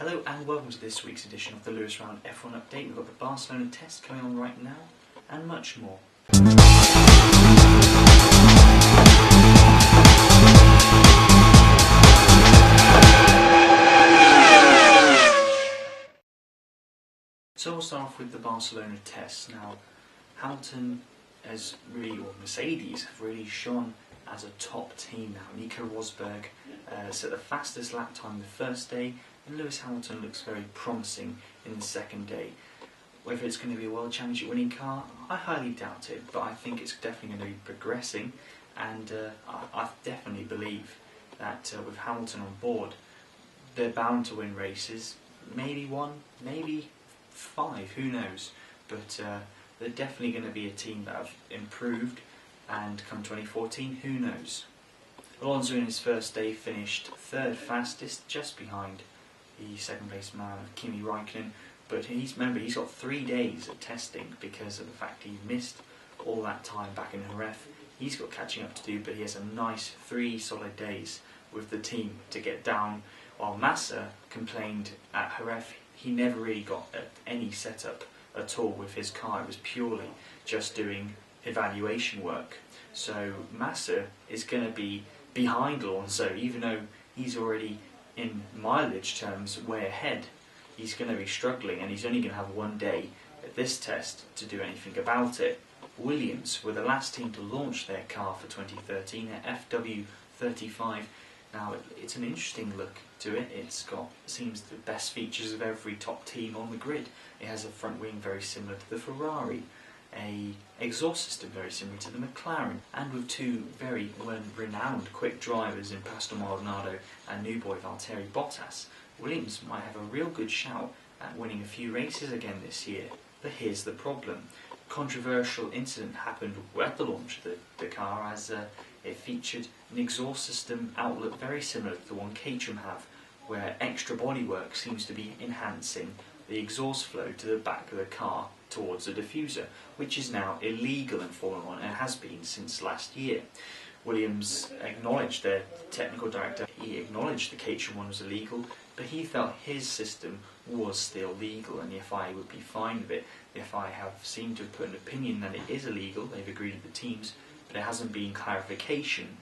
Hello and welcome to this week's edition of the Lewis Round F1 Update. We've got the Barcelona test coming on right now and much more. So we'll start off with the Barcelona test. Now, Hamilton has really, or Mercedes have really shone as a top team now. Nico Rosberg set the fastest lap time the first day, and Lewis Hamilton looks very promising in the second day. Whether it's going to be a World Championship winning car, I highly doubt it, but I think it's definitely going to be progressing, and I definitely believe that with Hamilton on board, they're bound to win races. Maybe one, maybe five, who knows, but they're definitely going to be a team that have improved, and come 2014, who knows. Alonso in his first day finished third fastest, just behind the second place man of Kimi Raikkonen, but he's got 3 days of testing because of the fact he missed all that time back in Jerez. He's got catching up to do, but he has a nice 3 solid days with the team to get down, while Massa complained at Jerez he never really got any setup at all with his car. It was purely just doing evaluation work. So Massa is going to be behind Alonso, even though he's already in mileage terms way ahead. He's going to be struggling, and he's only going to have 1 day at this test to do anything about it. Williams were the last team to launch their car for 2013 at FW35. Now it's an interesting look to it. It's got, seems, the best features of every top team on the grid. It has a front wing very similar to the Ferrari, a exhaust system very similar to the McLaren, and with 2 very renowned quick drivers in Pastor Maldonado and new boy Valtteri Bottas, Williams might have a real good shout at winning a few races again this year. But here's the problem. Controversial incident happened at the launch of the car, as it featured an exhaust system outlet very similar to the one Caterham have, where extra bodywork seems to be enhancing the exhaust flow to the back of the car towards the diffuser, which is now illegal in Formula 1 and has been since last year. Williams acknowledged, their technical director, he acknowledged the Caterham one was illegal, but he felt his system was still legal and the FIA would be fine with it. The FIA have seemed to have put an opinion that it is illegal. They've agreed with the teams, but there hasn't been clarification.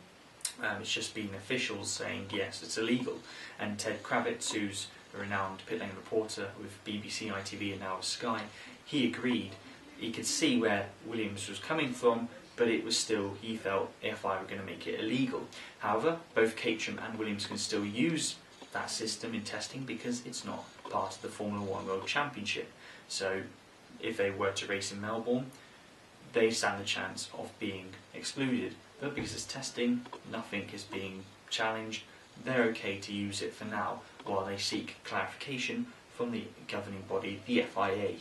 It's just been officials saying yes, it's illegal. And Ted Kravitz, who's a renowned pit lane reporter with BBC, ITV and now with Sky, he agreed. He could see where Williams was coming from, but it was still, he felt, FIA were going to make it illegal. However, both Caterham and Williams can still use that system in testing because it's not part of the Formula 1 World Championship. So if they were to race in Melbourne, they stand a chance of being excluded. But because it's testing, nothing is being challenged, they're okay to use it for now while they seek clarification from the governing body, the FIA.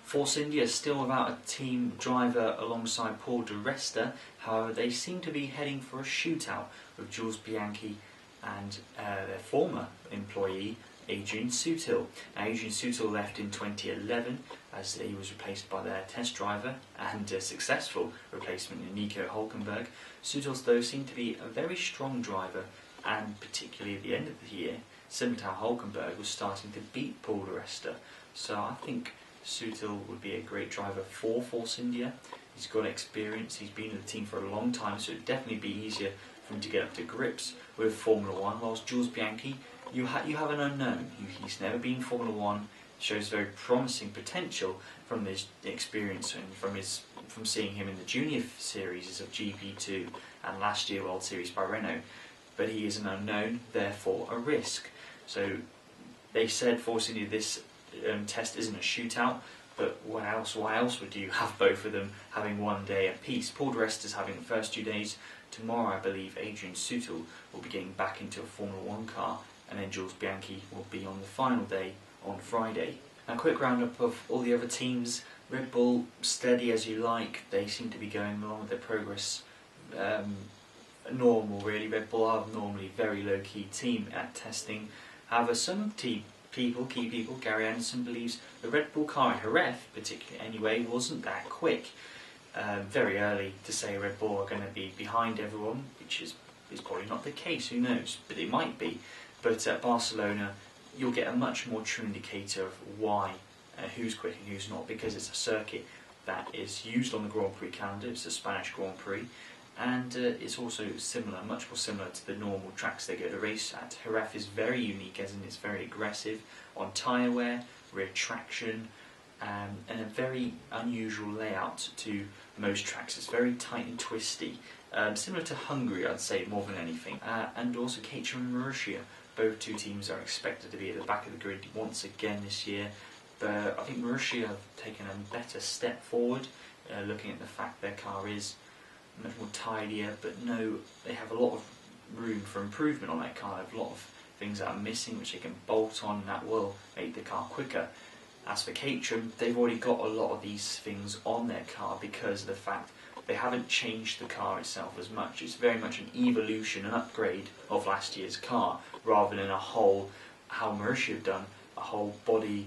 Force India is still without a team driver alongside Paul di Resta. However, they seem to be heading for a shootout with Jules Bianchi and their former employee Adrian Sutil. Now, Adrian Sutil left in 2011 as he was replaced by their test driver and a successful replacement in Nico Hülkenberg. Sutil, though, seemed to be a very strong driver, and particularly at the end of the year, similar to how Hülkenberg was starting to beat Paul di Resta. So I think Sutil would be a great driver for Force India. He's got experience, he's been in the team for a long time, so it would definitely be easier for him to get up to grips with Formula 1, whilst Jules Bianchi, you have an unknown. He's never been in Formula 1, shows very promising potential from his experience and from seeing him in the junior series of GP2 and last year World Series by Renault. But he is an unknown, therefore a risk. So they said, Force India, this test isn't a shootout, but why else would you have both of them having 1 day apiece? Paul di Resta is having the first 2 days. Tomorrow, I believe, Adrian Sutil will be getting back into a Formula 1 car, and then Jules Bianchi will be on the final day on Friday. Now, a quick roundup of all the other teams. Red Bull, steady as you like. They seem to be going along with their progress normal, really. Red Bull are normally a very low-key team at testing. However, some key people, Gary Anderson believes the Red Bull car in Jerez, particularly anyway, wasn't that quick. Very early to say Red Bull are going to be behind everyone, which is probably not the case, who knows, but it might be. But at Barcelona, you'll get a much more true indicator of why, who's quick and who's not, because it's a circuit that is used on the Grand Prix calendar. It's the Spanish Grand Prix, and it's also similar, much more similar to the normal tracks they go to race at. Jerez is very unique, as in it's very aggressive on tyre wear, rear traction, and a very unusual layout to most tracks. It's very tight and twisty, similar to Hungary, I'd say, more than anything. And also Caterham and Marussia, both two teams are expected to be at the back of the grid once again this year. But I think Marussia have taken a better step forward, looking at the fact their car is much more tidier, but no, they have a lot of room for improvement on that car. They have a lot of things that are missing which they can bolt on, and that will make the car quicker. As for Caterham, they've already got a lot of these things on their car because of the fact they haven't changed the car itself as much. It's very much an evolution, an upgrade of last year's car, rather than a whole, how Marussia have done, a whole body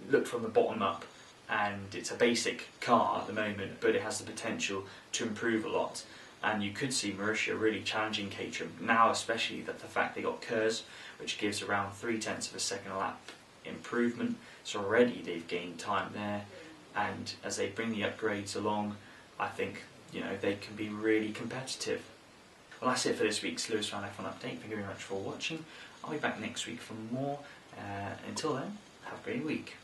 looked from the bottom up, and it's a basic car at the moment, but it has the potential to improve a lot. And you could see Marussia really challenging Caterham now, especially that the fact they got KERS, which gives around 0.3 of a second a lap improvement. So already they've gained time there, and as they bring the upgrades along, I think they can be really competitive. Well, that's it for this week's Lewis Round F1 update. Thank you very much for watching. I'll be back next week for more. Until then, have a great week.